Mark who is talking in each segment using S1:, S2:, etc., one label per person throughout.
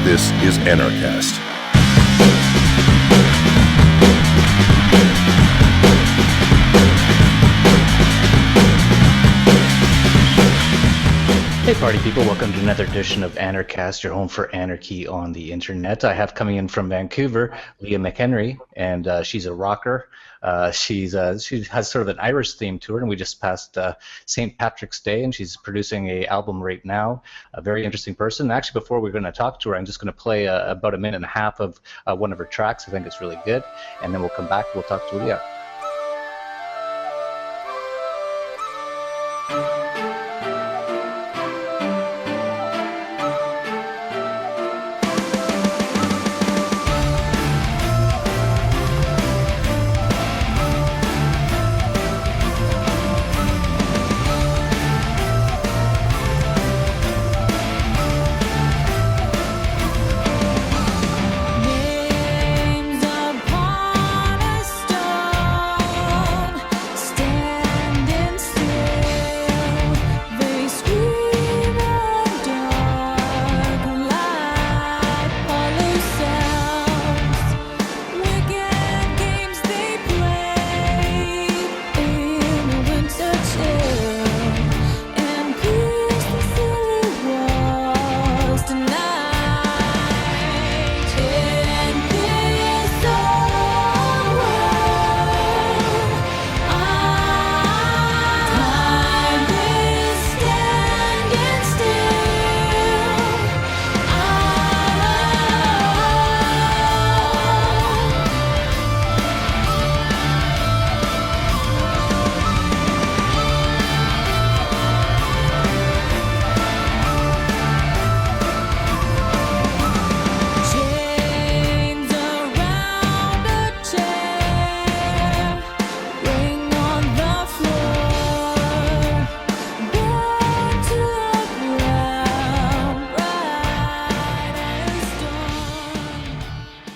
S1: This is Anarchast.
S2: Hey party people, welcome to another edition of Anarchast, your home for anarchy on the internet. I have coming in from Vancouver, Leah McHenry, and she's a rocker. She has sort of an Irish theme to her, and we just passed St. Patrick's Day, and she's producing an album right now. A very interesting person. Actually, before we're going to talk to her, I'm just going to play about a minute and a half of one of her tracks. I think it's really good, and then we'll come back, we'll talk to Leah.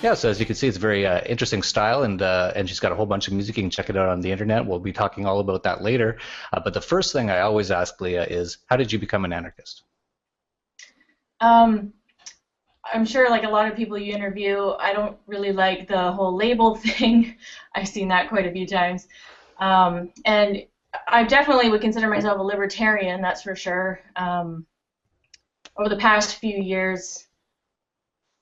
S2: Yeah, so as you can see, it's a very interesting style, and she's got a whole bunch of music. You can check it out on the internet. We'll be talking all about that later. But the first thing I always ask Leah is, how did you become an anarchist?
S3: I'm sure, like a lot of people you interview, I don't really like the whole label thing. I've seen that quite a few times. And I definitely would consider myself a libertarian, that's for sure. Over the past few years,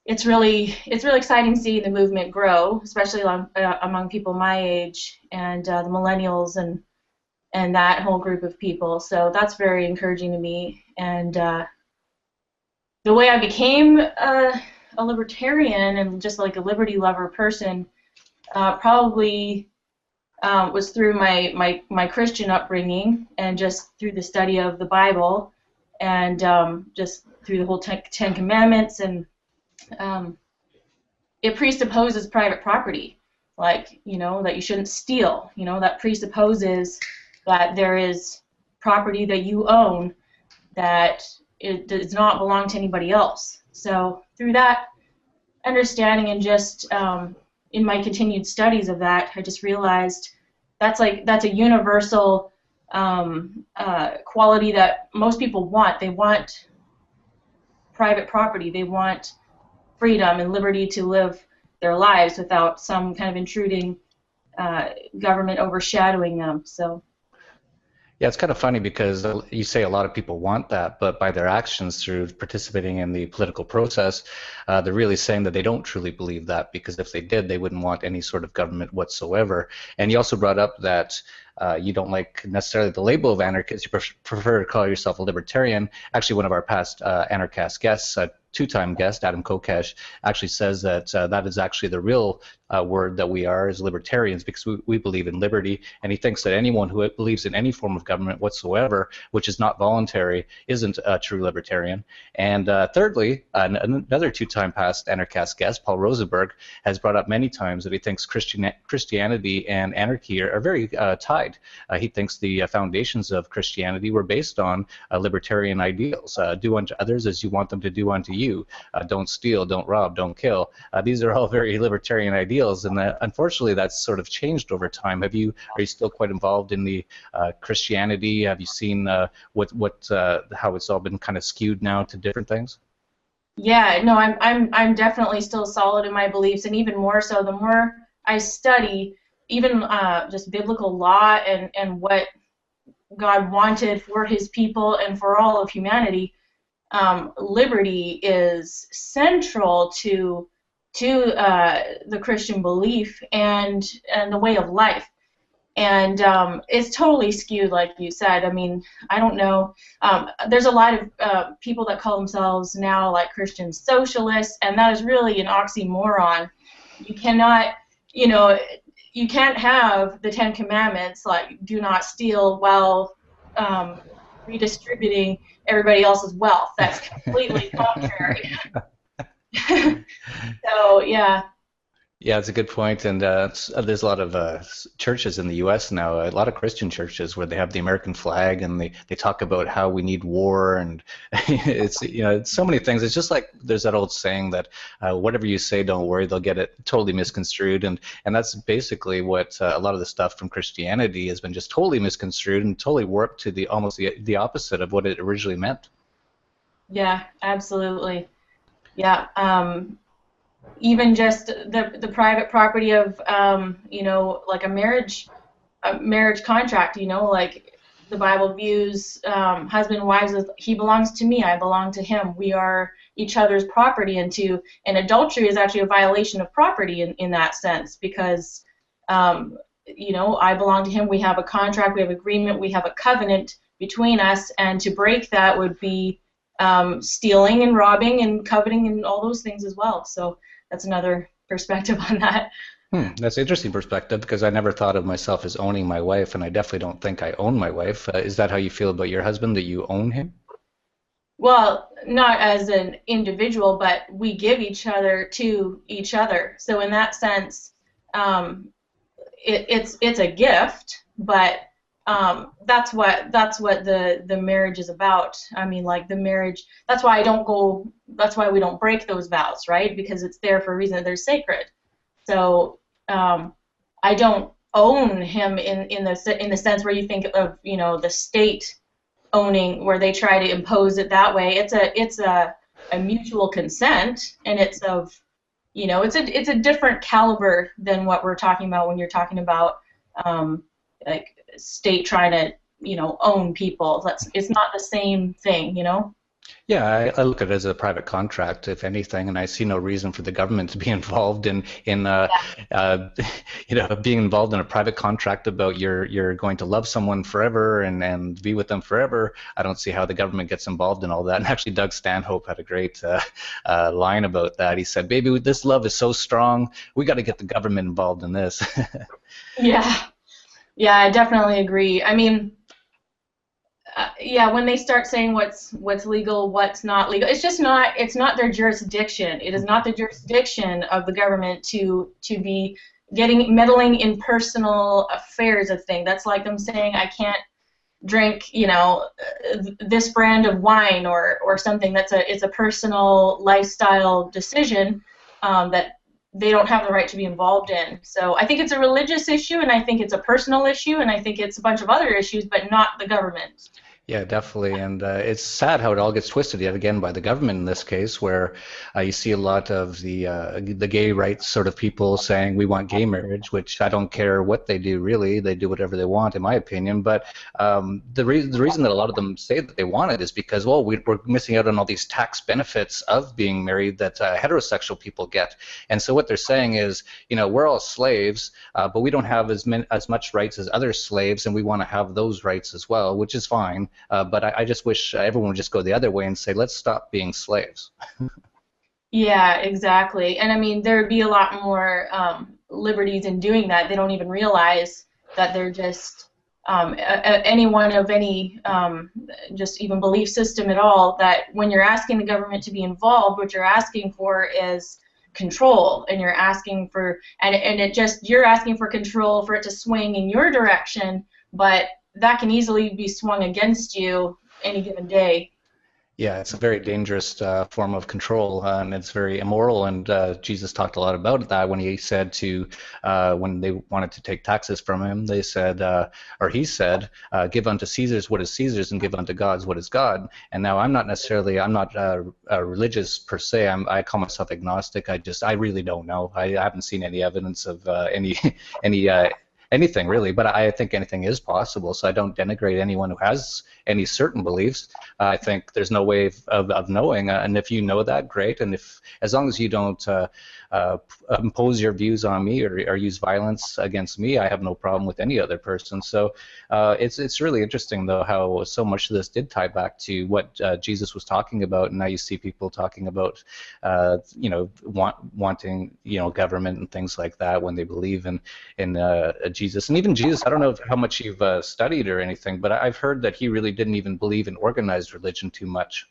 S3: it's really exciting seeing the movement grow, especially among people my age and the millennials and that whole group of people. So that's very encouraging to me. And the way I became a libertarian and just like a liberty lover person probably was through my Christian upbringing and just through the study of the Bible and just through the whole Ten Commandments, and it presupposes private property, like, you know, that you shouldn't steal. You know, that presupposes that there is property that you own that it does not belong to anybody else. So through that understanding and just in my continued studies of that, I just realized that's a universal quality that most people want. They want private property. They want freedom and liberty to live their lives without some kind of intruding government overshadowing them. So.
S2: Yeah, it's kind of funny because you say a lot of people want that, but by their actions through participating in the political process, they're really saying that they don't truly believe that, because if they did, they wouldn't want any sort of government whatsoever. And you also brought up that you don't like necessarily the label of anarchist, you prefer to call yourself a libertarian. Actually, one of our past Anarchast guests, two-time guest, Adam Kokesh, actually says that that is actually the real word that we are as libertarians, because we believe in liberty, and he thinks that anyone who believes in any form of government whatsoever, which is not voluntary, isn't a true libertarian. And thirdly, another two-time past Anarchast guest, Paul Rosenberg, has brought up many times that he thinks Christianity and anarchy are very tied. He thinks the foundations of Christianity were based on libertarian ideals. Do unto others as you want them to do unto you. Don't steal, don't rob, don't kill. These are all very libertarian ideals, and unfortunately that's sort of changed over time. Are you still quite involved in the Christianity? Have you seen how it's all been kind of skewed now to different things?
S3: Yeah, no, I'm definitely still solid in my beliefs, and even more so the more I study, even just biblical law and what God wanted for His people and for all of humanity. Liberty is central to the Christian belief and the way of life. And it's totally skewed, like you said. I mean, I don't know. There's a lot of people that call themselves now like Christian socialists, and that is really an oxymoron. You cannot, you know, you can't have the Ten Commandments, like do not steal, while redistributing everybody else's wealth. That's completely contrary. So yeah.
S2: Yeah, it's a good point, and there's a lot of churches in the U.S. now, a lot of Christian churches where they have the American flag, and they talk about how we need war, and it's so many things. It's just like there's that old saying that whatever you say, don't worry, they'll get it totally misconstrued, and that's basically what a lot of the stuff from Christianity has been just totally misconstrued and totally warped to the almost the opposite of what it originally meant.
S3: Yeah, absolutely. Yeah. Even just the private property of like a marriage contract, like the Bible views husband and wives as he belongs to me, I belong to him, we are each other's property, and adultery is actually a violation of property in that sense, because I belong to him, we have a contract, we have agreement, we have a covenant between us, and to break that would be stealing and robbing and coveting and all those things as well. So that's another perspective on that.
S2: That's an interesting perspective, because I never thought of myself as owning my wife, and I definitely don't think I own my wife. Is that how you feel about your husband, that you own him?
S3: Well, not as an individual, but we give each other to each other. So in that sense, it's a gift, but that's what the marriage is about. I mean, like the marriage. That's why That's why we don't break those vows, right? Because it's there for a reason. They're sacred. So I don't own him in the sense where you think of the state owning, where they try to impose it that way. It's a mutual consent, and it's of it's a different caliber than what we're talking about when you're talking about like state trying to own people. It's not the same thing.
S2: Yeah, I look at it as a private contract, if anything, and I see no reason for the government to be involved in uh, being involved in a private contract about you're going to love someone forever and be with them forever. I don't see how the government gets involved in all that. And actually, Doug Stanhope had a great line about that. He said, "Baby, this love is so strong, we got to get the government involved in this."
S3: Yeah, yeah, I definitely agree. I mean, yeah, when they start saying what's legal, what's not legal, it's not their jurisdiction. It is not the jurisdiction of the government to be meddling in personal affairs of things. That's like them saying I can't drink, this brand of wine or something. It's a personal lifestyle decision that they don't have the right to be involved in. So I think it's a religious issue, and I think it's a personal issue, and I think it's a bunch of other issues, but not the government.
S2: Yeah, definitely, and it's sad how it all gets twisted yet again by the government in this case, where you see a lot of the gay rights sort of people saying we want gay marriage, which I don't care what they do really, they do whatever they want in my opinion. But the reason that a lot of them say that they want it is because, well, we're missing out on all these tax benefits of being married that heterosexual people get, and so what they're saying is, we're all slaves, but we don't have as much rights as other slaves, and we want to have those rights as well, which is fine. But I just wish everyone would just go the other way and say, let's stop being slaves.
S3: Yeah, exactly. And I mean, there would be a lot more liberties in doing that. They don't even realize that they're just anyone of any just even belief system at all, that when you're asking the government to be involved, what you're asking for is control, and you're asking for you're asking for control for it to swing in your direction, but that can easily be swung against you any given day.
S2: Yeah, it's a very dangerous form of control, and it's very immoral. And Jesus talked a lot about that when he said to, when they wanted to take taxes from him, they said, or he said, give unto Caesar's what is Caesar's, and give unto God's what is God. And now I'm not religious per se. I call myself agnostic. I really don't know. I haven't seen any evidence of any anything really, but I think anything is possible. So I don't denigrate anyone who has any certain beliefs. I think there's no way of knowing, and if you know that, great. And if, as long as you don't uh, impose your views on me, or use violence against me, I have no problem with any other person. So it's really interesting though how so much of this did tie back to what Jesus was talking about, and now you see people talking about wanting government and things like that when they believe in Jesus. And even Jesus, I don't know how much you've studied or anything, but I've heard that he really didn't even believe in organized religion too much.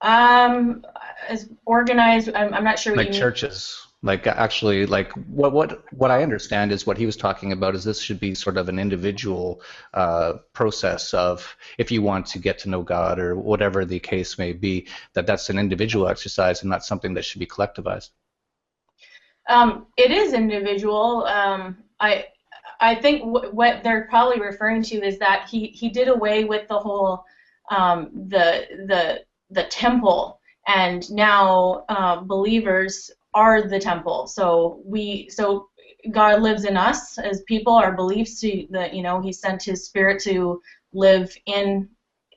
S3: As organized, I'm not sure what
S2: Like
S3: you mean.
S2: churches, like actually, like what I understand is what he was talking about is this should be sort of an individual process of, if you want to get to know God or whatever the case may be, that's an individual exercise and not something that should be collectivized.
S3: It is individual. I think what they're probably referring to is that he did away with the whole the temple, and now believers are the temple. So God lives in us as people. Our beliefs. He sent His Spirit to live in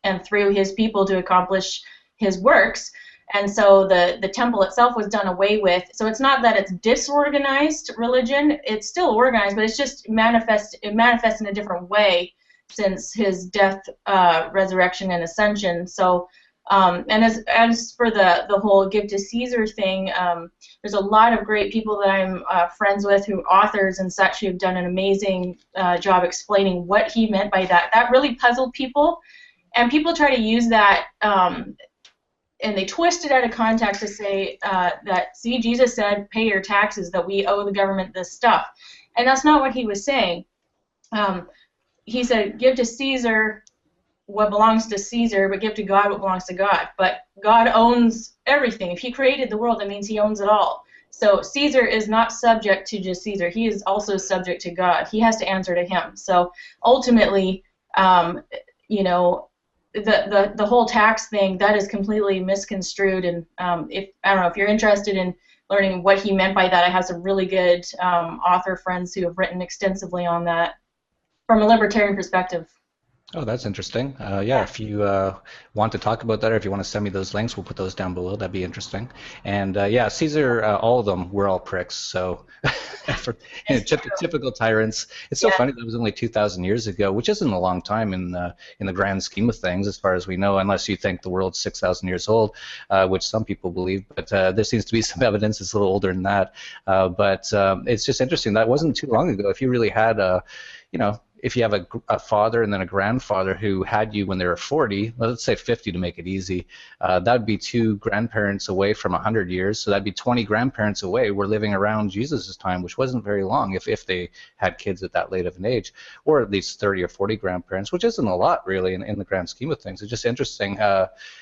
S3: and through His people to accomplish His works. And so the temple itself was done away with. So it's not that it's disorganized religion. It's still organized, but it's just it manifests in a different way since his death, resurrection, and ascension. So, and as for the whole give to Caesar thing, there's a lot of great people that I'm friends with, who authors and such, who have done an amazing job explaining what he meant by that. That really puzzled people, and people try to use that. And they twist it out of context to say that, see, Jesus said, pay your taxes, that we owe the government this stuff. And that's not what he was saying. He said, give to Caesar what belongs to Caesar, but give to God what belongs to God. But God owns everything. If he created the world, that means he owns it all. So Caesar is not subject to just Caesar. He is also subject to God. He has to answer to him. So ultimately, the whole tax thing, that is completely misconstrued. And if I don't know if you're interested in learning what he meant by that, I have some really good author friends who have written extensively on that from a libertarian perspective.
S2: Oh, that's interesting. Yeah,
S3: Yeah.
S2: if you want to talk about that, or if you want to send me those links, we'll put those down below. That'd be interesting. And yeah, Caesar, all of them were all pricks. So for typical tyrants. It's so
S3: Yeah.
S2: funny that it was only 2,000 years ago, which isn't a long time in the grand scheme of things, as far as we know, unless you think the world's 6,000 years old, which some people believe. But there seems to be some evidence it's a little older than that. But it's just interesting. That wasn't too long ago. If you really had a, if you have a father and then a grandfather who had you when they were 40, well, let's say 50 to make it easy, that would be two grandparents away from 100 years, so that'd be 20 grandparents away. We're living around Jesus' time, which wasn't very long if they had kids at that late of an age, or at least 30 or 40 grandparents, which isn't a lot really in the grand scheme of things. It's just interesting.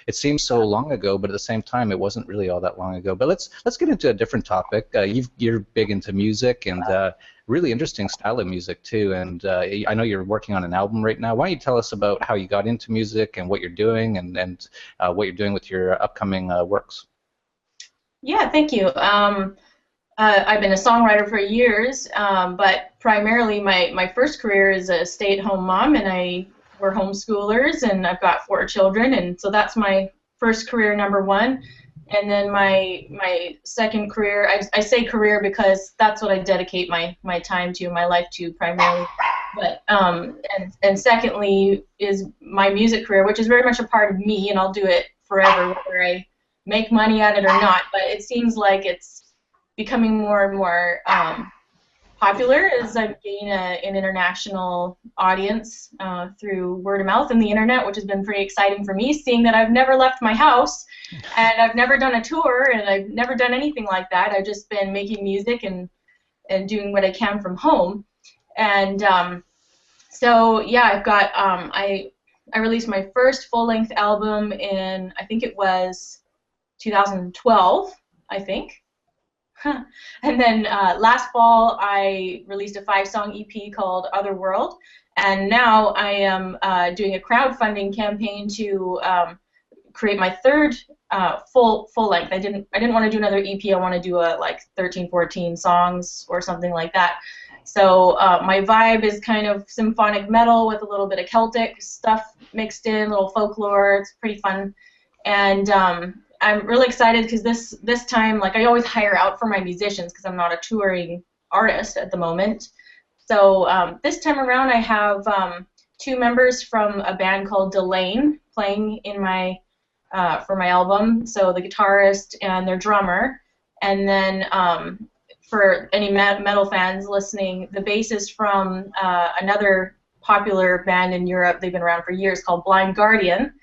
S2: It seems so long ago, but at the same time, it wasn't really all that long ago. But let's get into a different topic. You're big into music, and really interesting style of music too, and I know you're working on an album right now. Why don't you tell us about how you got into music and what you're doing, and what you're doing with your upcoming works?
S3: Yeah, thank you. I've been a songwriter for years, but primarily my first career is a stay-at-home mom, and we're homeschoolers, and I've got 4 children, and so that's my first career, number one. And then my second career, I say career because that's what I dedicate my time to, my life to primarily. But and secondly is my music career, which is very much a part of me, and I'll do it forever, whether I make money at it or not. But it seems like it's becoming more and more popular as I'm gaining an international audience through word of mouth and the internet, which has been pretty exciting for me, seeing that I've never left my house and I've never done a tour and I've never done anything like that. I've just been making music and doing what I can from home. And so yeah, I've got I released my first full-length album in, I think it was 2012, I think. And then last fall, I released a 5-song EP called Otherworld, and now I am doing a crowdfunding campaign to create my third full length. I didn't want to do another EP. I want to do a like 13, 14 songs or something like that. So my vibe is kind of symphonic metal with a little bit of Celtic stuff mixed in, a little folklore. It's pretty fun, and I'm really excited because this time, like, I always hire out for my musicians because I'm not a touring artist at the moment. So this time around, I have 2 members from a band called Delane playing in my for my album. So the guitarist and their drummer, and then for any metal fans listening, the bassist from another popular band in Europe. They've been around for years, called Blind Guardian.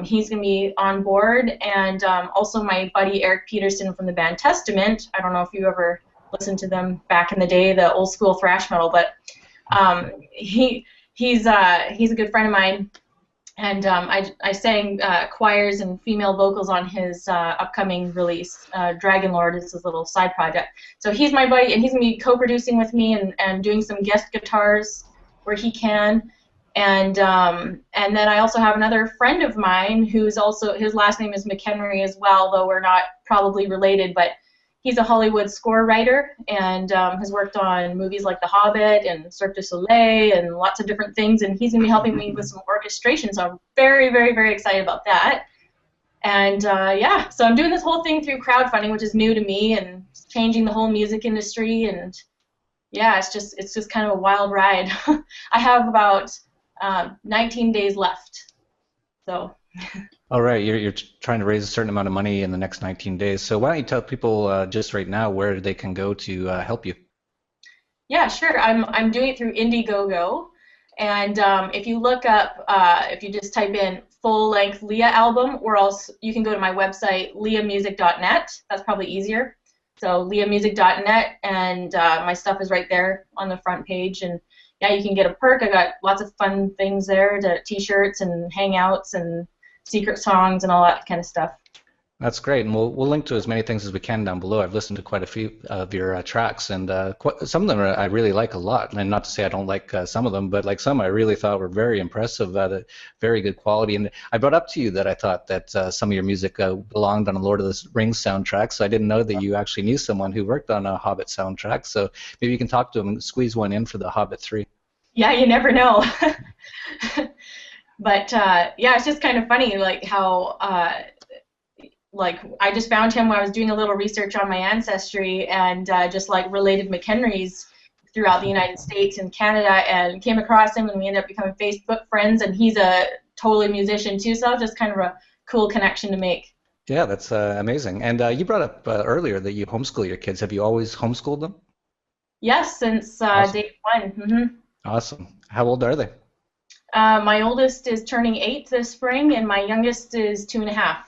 S3: He's going to be on board, and also my buddy Eric Peterson from the band Testament. I don't know if you ever listened to them back in the day, the old school thrash metal, but he's a good friend of mine, and I sang choirs and female vocals on his upcoming release. Dragon Lord is his little side project. So he's my buddy, and he's going to be co-producing with me and doing some guest guitars where he can. And then I also have another friend of mine who's also, his last name is McHenry as well, though we're not probably related, but he's a Hollywood score writer and has worked on movies like The Hobbit and Cirque du Soleil and lots of different things, and he's going to be helping me with some orchestration, so I'm very, very, very excited about that. And yeah, so I'm doing this whole thing through crowdfunding, which is new to me, and changing the whole music industry, and yeah, it's just kind of a wild ride. I have about 19 days left. So.
S2: All right, you're trying to raise a certain amount of money in the next 19 days. So why don't you tell people just right now where they can go to help you?
S3: Yeah, sure. I'm doing it through IndieGoGo, and if you look up, if you just type in full-length Leah album, or else you can go to my website leah-music.net. That's probably easier. So leah-music.net, and my stuff is right there on the front page, and yeah, you can get a perk. I got lots of fun things there, t-shirts and hangouts and secret songs and all that kind of stuff.
S2: That's great, and we'll link to as many things as we can down below. I've listened to quite a few of your tracks, and some of them I really like a lot. And not to say I don't like some of them, but like some I really thought were very impressive, very good quality. And I brought up to you that I thought that some of your music belonged on a Lord of the Rings soundtrack, so I didn't know that you actually knew someone who worked on a Hobbit soundtrack. So maybe you can talk to him and squeeze one in for the Hobbit 3.
S3: Yeah, you never know. But yeah, it's just kind of funny, like how like I just found him when I was doing a little research on my ancestry, and just like related McHenrys throughout the United States and Canada, and came across him, and we ended up becoming Facebook friends, and he's a totally musician too, so just kind of a cool connection to make.
S2: Yeah, that's amazing. And you brought up earlier that you homeschool your kids. Have you always homeschooled them?
S3: Yes, since
S2: Awesome.
S3: day one. Mm-hmm.
S2: Awesome. How old are they?
S3: My oldest is turning 8 this spring, and my youngest is 2.5.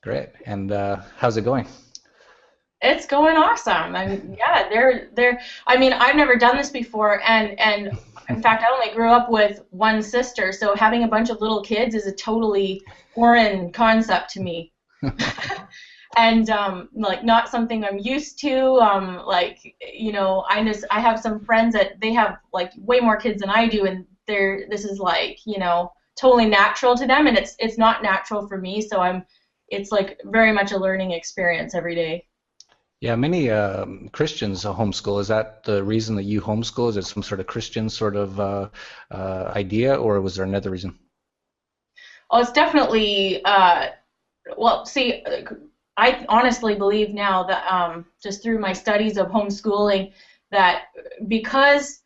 S2: Great. And how's it going?
S3: It's going awesome. I mean, yeah, they're. I mean, I've never done this before, and in fact, I only grew up with one sister, so having a bunch of little kids is a totally foreign concept to me, and like not something I'm used to. Like, you know, I have some friends that they have like way more kids than I do, and this is like, you know, totally natural to them, and it's not natural for me. So it's like very much a learning experience every day.
S2: Yeah, many Christians homeschool. Is that the reason that you homeschool? Is it some sort of Christian sort of idea, or was there another reason?
S3: Oh, it's definitely, well, see, I honestly believe now that just through my studies of homeschooling, that because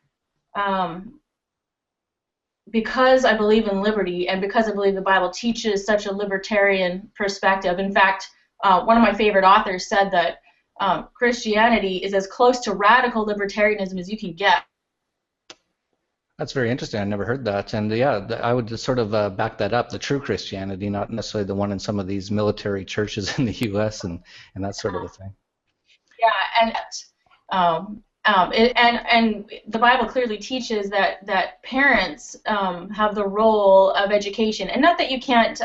S3: I believe in liberty, and because I believe the Bible teaches such a libertarian perspective. In fact, one of my favorite authors said that Christianity is as close to radical libertarianism as you can get.
S2: That's very interesting. I never heard that. And yeah, I would just sort of back that up, the true Christianity, not necessarily the one in some of these military churches in the U.S. and that sort of a thing.
S3: Yeah, and And the Bible clearly teaches that parents have the role of education, and not that you can't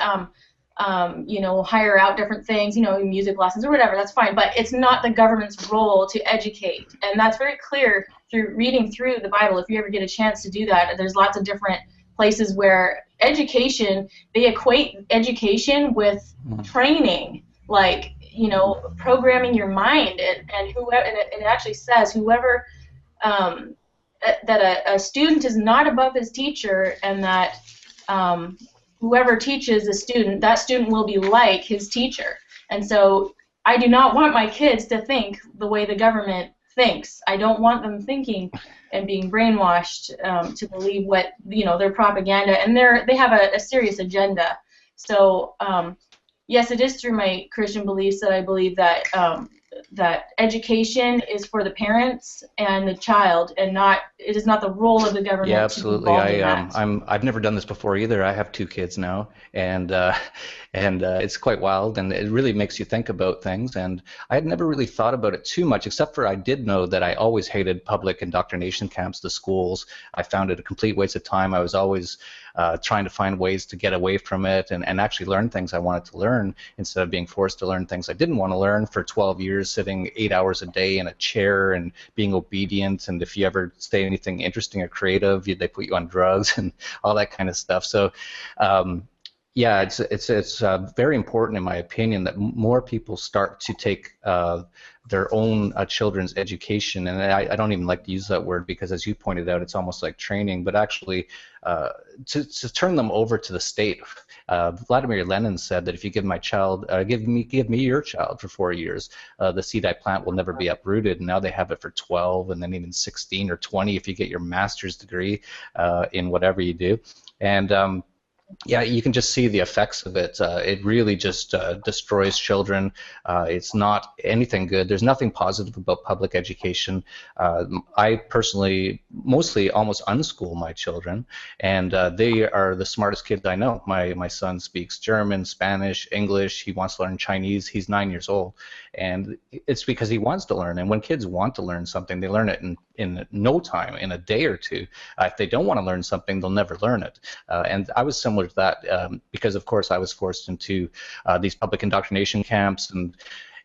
S3: hire out different things, music lessons or whatever. That's fine, but it's not the government's role to educate, and that's very clear through reading through the Bible. If you ever get a chance to do that, there's lots of different places where education, they equate education with training, like programming your mind, and it actually says whoever that a student is not above his teacher, and that whoever teaches a student, that student will be like his teacher. And so I do not want my kids to think the way the government thinks. I don't want them thinking and being brainwashed to believe what their propaganda, and they have a serious agenda. So yes, it is through my Christian beliefs that I believe that that education is for the parents and the child, and it is not the role of the government.
S2: Yeah, absolutely.
S3: To be involved in that.
S2: I've never done this before either. I have 2 kids now, and it's quite wild, and it really makes you think about things. And I had never really thought about it too much, except for I did know that I always hated public indoctrination camps, the schools. I found it a complete waste of time. I was always trying to find ways to get away from it and actually learn things I wanted to learn instead of being forced to learn things I didn't want to learn for 12 years, sitting 8 hours a day in a chair and being obedient. And if you ever say anything interesting or creative, they put you on drugs and all that kind of stuff. So yeah, it's very important, in my opinion, that more people start to take their own children's education, and I don't even like to use that word because, as you pointed out, it's almost like training, but actually to turn them over to the state. Vladimir Lenin said that if you give my child, give me your child for 4 years, the seed I plant will never be uprooted. And now they have it for 12, and then even 16 or 20 if you get your master's degree in whatever you do. And yeah, you can just see the effects of it. It really just destroys children. It's not anything good. There's nothing positive about public education. I personally mostly almost unschool my children, and they are the smartest kids I know. My son speaks German, Spanish, English. He wants to learn Chinese. He's 9 years old, and it's because he wants to learn. And when kids want to learn something, they learn it in no time, in a day or two. If they don't want to learn something, they'll never learn it. And I was similar to that because, of course, I was forced into these public indoctrination camps,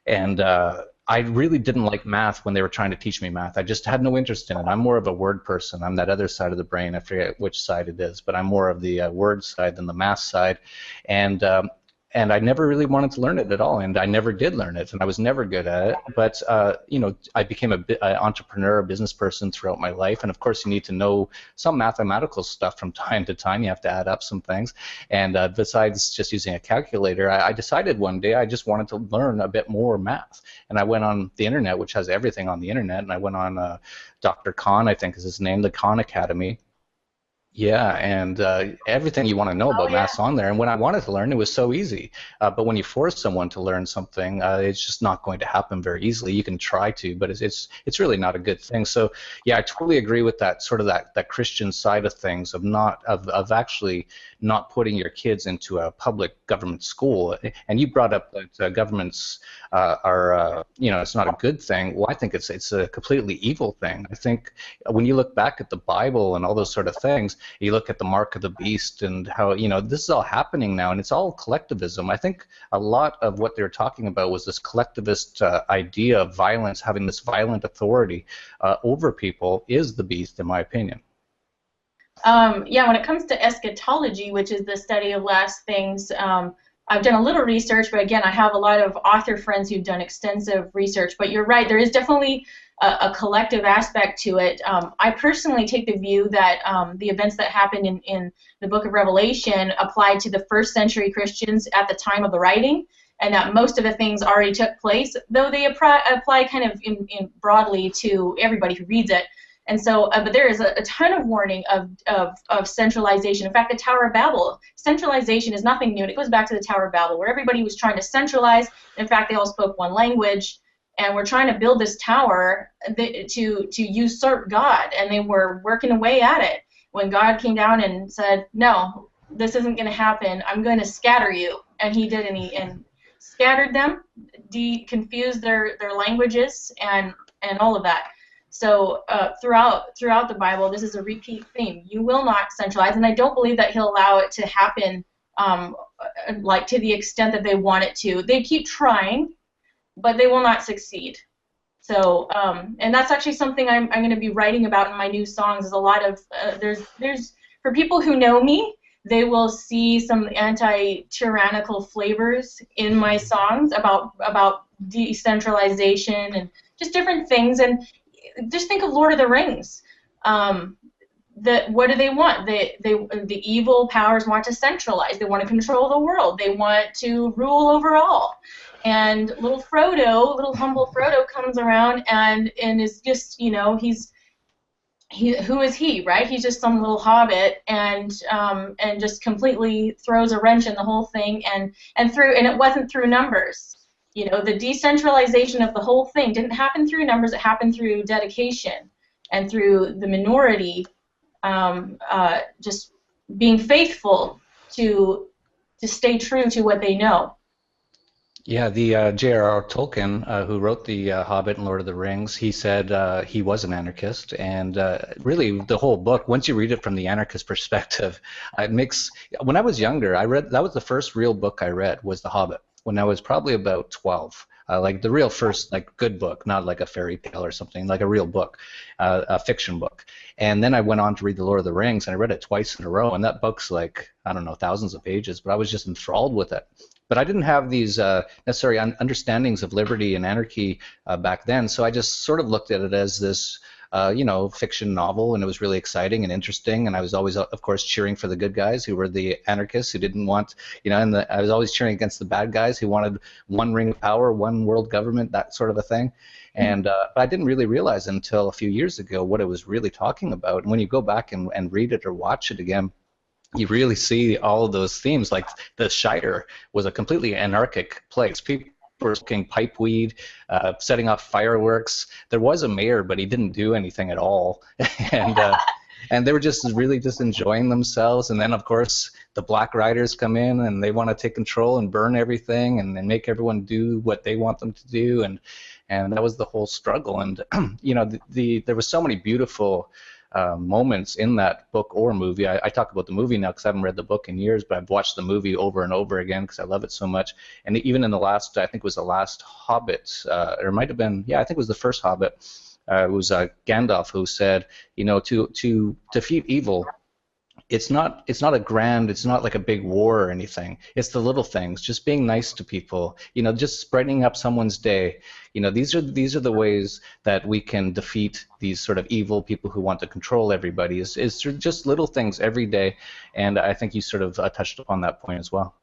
S2: and I really didn't like math when they were trying to teach me math. I just had no interest in it. I'm more of a word person. I'm that other side of the brain. I forget which side it is, but I'm more of the word side than the math side. And I never really wanted to learn it at all, and I never did learn it, and I was never good at it. But I became an entrepreneur, a business person throughout my life, and of course you need to know some mathematical stuff from time to time. You have to add up some things, and besides just using a calculator, I decided one day I just wanted to learn a bit more math, and I went on the internet, which has everything on the internet, and I went on Dr. Khan, I think is his name, the Khan Academy. Yeah, and everything you want to know about math's on there. And when I wanted to learn, it was so easy. But when you force someone to learn something, it's just not going to happen very easily. You can try to, but it's really not a good thing. So yeah, I totally agree with that sort of that Christian side of things, of actually not putting your kids into a public government school. And you brought up that governments are it's not a good thing. Well, I think it's a completely evil thing. I think when you look back at the Bible and all those sort of things, you look at the mark of the beast and how this is all happening now, and it's all collectivism. I think a lot of what they were talking about was this collectivist idea of violence, having this violent authority over people, is the beast, in my opinion.
S3: Yeah, when it comes to eschatology, which is the study of last things, I've done a little research, but again, I have a lot of author friends who've done extensive research. But you're right, there is definitely a collective aspect to it. I personally take the view that the events that happened in the book of Revelation applied to the first century Christians at the time of the writing, and that most of the things already took place, though they apply kind of in broadly to everybody who reads it. And so, but there is a ton of warning of centralization. In fact, the Tower of Babel, centralization is nothing new, and it goes back to the Tower of Babel, where everybody was trying to centralize. In fact, they all spoke one language, and we're trying to build this tower to usurp God, and they were working away at it. When God came down and said, "No, this isn't going to happen. I'm going to scatter you," and He did, and scattered them, confused their languages, and all of that. So throughout the Bible, this is a repeat theme. You will not centralize, and I don't believe that He'll allow it to happen like to the extent that they want it to. They keep trying, but they will not succeed. So, and that's actually something I'm going to be writing about in my new songs. Is a lot of there's for people who know me, they will see some anti-tyrannical flavors in my songs about decentralization and just different things. And just think of Lord of the Rings. What do they want? The evil powers want to centralize. They want to control the world. They want to rule over all. And little humble Frodo comes around and is just, you know, who is he, right? He's just some little hobbit, and just completely throws a wrench in the whole thing, and it wasn't through numbers. You know, the decentralization of the whole thing didn't happen through numbers. It happened through dedication and through the minority just being faithful to stay true to what they know.
S2: Yeah, the J.R.R. Tolkien, who wrote the Hobbit and Lord of the Rings, he said he was an anarchist, and really the whole book, once you read it from the anarchist perspective, it makes. When I was younger, that was the first real book I read was The Hobbit when I was probably about 12. Like the real first like good book, not like a fairy tale or something, like a real book, a fiction book. And then I went on to read The Lord of the Rings, and I read it twice in a row, and that book's like, I don't know, thousands of pages, but I was just enthralled with it. But I didn't have these necessary understandings of liberty and anarchy back then, so I just sort of looked at it as this, you know, fiction novel, and it was really exciting and interesting. And I was always, of course, cheering for the good guys who were the anarchists who didn't want, you know, and I was always cheering against the bad guys who wanted one ring of power, one world government, that sort of a thing. And but I didn't really realize until a few years ago what it was really talking about. And when you go back and read it or watch it again, you really see all of those themes. Like the Shire was a completely anarchic place. People were smoking pipeweed, setting off fireworks. There was a mayor, but he didn't do anything at all. And they were just really just enjoying themselves. And then, of course, the Black Riders come in and they want to take control and burn everything and make everyone do what they want them to do. And that was the whole struggle. And you know, there were so many beautiful moments in that book or movie. I talk about the movie now because I haven't read the book in years, but I've watched the movie over and over again because I love it so much. And even in the last, I think it was the last Hobbit, or it might have been, yeah, I think it was the first Hobbit. It was Gandalf who said, you know, to defeat evil, it's not like a big war or anything. It's the little things, just being nice to people, you know, just brightening up someone's day. You know, these are the ways that we can defeat these sort of evil people who want to control everybody. Is through just little things every day, and I think you sort of touched upon that point as well.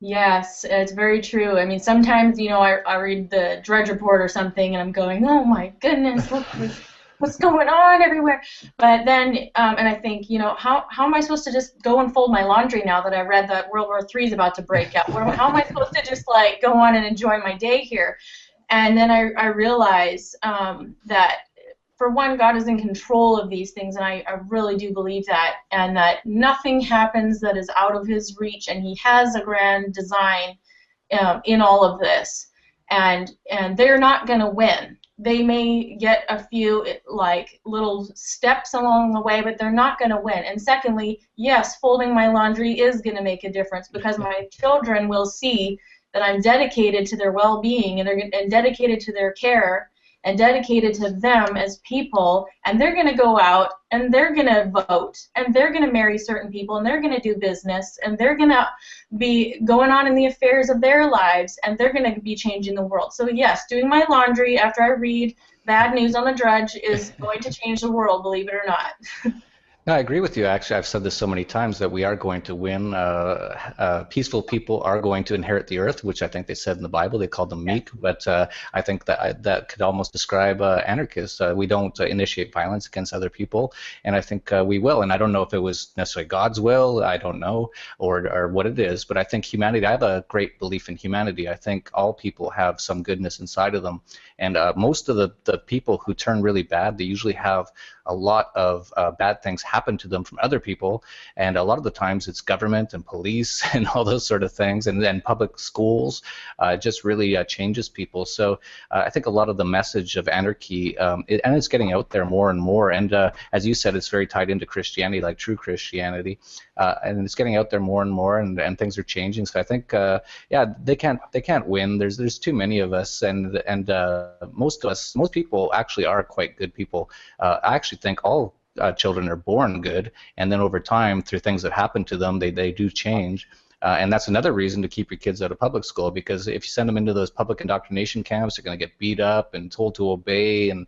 S3: Yes, it's very true. I mean, sometimes, you know, I read the Drudge Report or something, and I'm going, oh my goodness, look what's going on everywhere. But then, and I think, you know, how am I supposed to just go and fold my laundry now that I read that World War III is about to break out? How am I supposed to just like go on and enjoy my day here? And then I realize that, for one, God is in control of these things, and I really do believe that, and that nothing happens that is out of His reach, and He has a grand design in all of this, and they're not going to win. They may get a few like little steps along the way, but they're not going to win. And secondly, yes, folding my laundry is going to make a difference because my children will see that I'm dedicated to their well-being and dedicated to their care and dedicated to them as people, and they're going to go out and they're going to vote and they're going to marry certain people and they're going to do business and they're going to be going on in the affairs of their lives and they're going to be changing the world. So yes, doing my laundry after I read Bad News on the Drudge is going to change the world, believe it or not.
S2: No, I agree with you. Actually, I've said this so many times that we are going to win. Peaceful people are going to inherit the earth, which I think they said in the Bible. They called them meek, but I think that could almost describe anarchists. We don't initiate violence against other people, and I think we will. And I don't know if it was necessarily God's will. I don't know, or what it is. But I think humanity. I have a great belief in humanity. I think all people have some goodness inside of them, and most of the people who turn really bad, they usually have a lot of bad things happen to them from other people, and a lot of the times it's government and police and all those sort of things, and then public schools. It just really changes people. So I think a lot of the message of anarchy, and it's getting out there more and more, and as you said, it's very tied into Christianity, like true Christianity, and it's getting out there more and more, and things are changing. So I think, yeah, they can't win. There's too many of us, and most people actually are quite good people. I actually think all children are born good, and then over time, through things that happen to them, they do change. And that's another reason to keep your kids out of public school, because if you send them into those public indoctrination camps, they're going to get beat up and told to obey and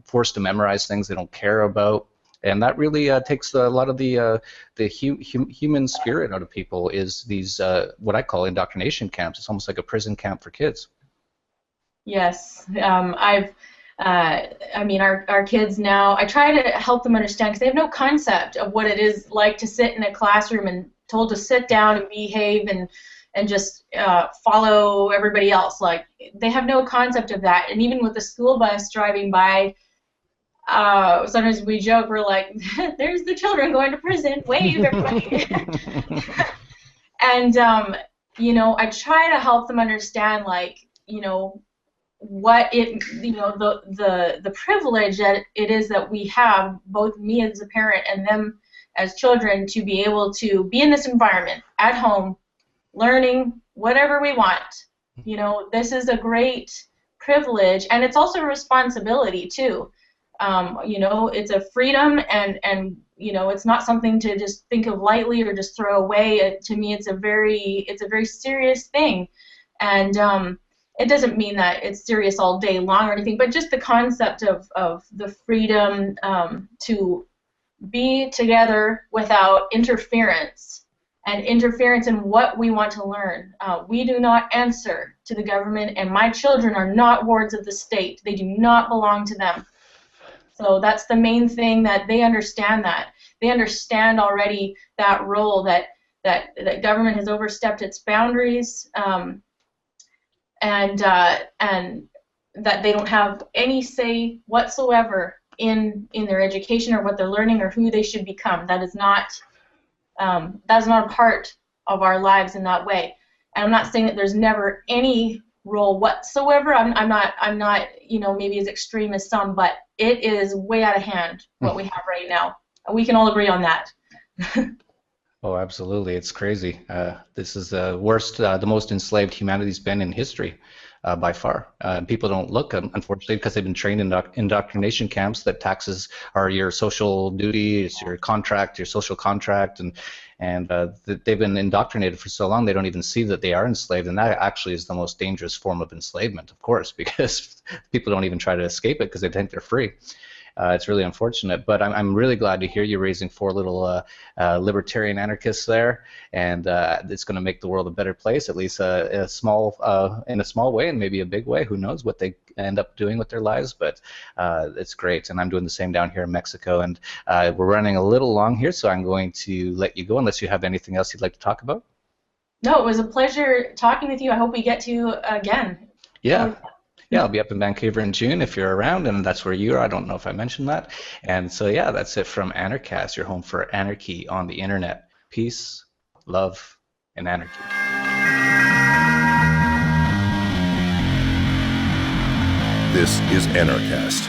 S2: forced to memorize things they don't care about. And that really takes a lot of the human spirit out of people, is these what I call indoctrination camps. It's almost like a prison camp for kids.
S3: Yes, I mean, our kids now, I try to help them understand, because they have no concept of what it is like to sit in a classroom and told to sit down and behave and just follow everybody else. Like, they have no concept of that. And even with the school bus driving by, sometimes we joke, we're like, there's the children going to prison, wave everybody. And you know, I try to help them understand, like, you know, what it, you know, the privilege that it is that we have, both me as a parent and them as children, to be able to be in this environment at home, learning whatever we want. You know, this is a great privilege, and it's also a responsibility too. You know, it's a freedom, and you know, it's not something to just think of lightly or just throw away. To me, it's a very serious thing, and it doesn't mean that it's serious all day long or anything, but just the concept of the freedom to be together without interference, and interference in what we want to learn. We do not answer to the government, and my children are not wards of the state. They do not belong to them. So that's the main thing, that they understand that. They understand already that role, that government has overstepped its boundaries, and that they don't have any say whatsoever in their education or what they're learning or who they should become. That is not a part of our lives in that way. And I'm not saying that there's never any role whatsoever. I'm not you know, maybe as extreme as some, but it is way out of hand what we have right now. We can all agree on that.
S2: Oh, absolutely. It's crazy. This is the worst, the most enslaved humanity's been in history, by far. People don't look, unfortunately, because they've been trained in indoctrination camps that taxes are your social duty, it's your contract, your social contract, and they've been indoctrinated for so long they don't even see that they are enslaved, and that actually is the most dangerous form of enslavement, of course, because people don't even try to escape it because they think they're free. It's really unfortunate, but I'm really glad to hear you raising 4 little libertarian anarchists there, and it's going to make the world a better place, at least in a small way, and maybe a big way. Who knows what they end up doing with their lives? But it's great, and I'm doing the same down here in Mexico, and we're running a little long here, so I'm going to let you go unless you have anything else you'd like to talk about.
S3: No, it was a pleasure talking with you. I hope we get to again.
S2: Yeah. Yeah, I'll be up in Vancouver in June if you're around, and that's where you are. I don't know if I mentioned that. And so, yeah, that's it from Anarchast, your home for anarchy on the internet. Peace, love, and anarchy.
S1: This is Anarchast.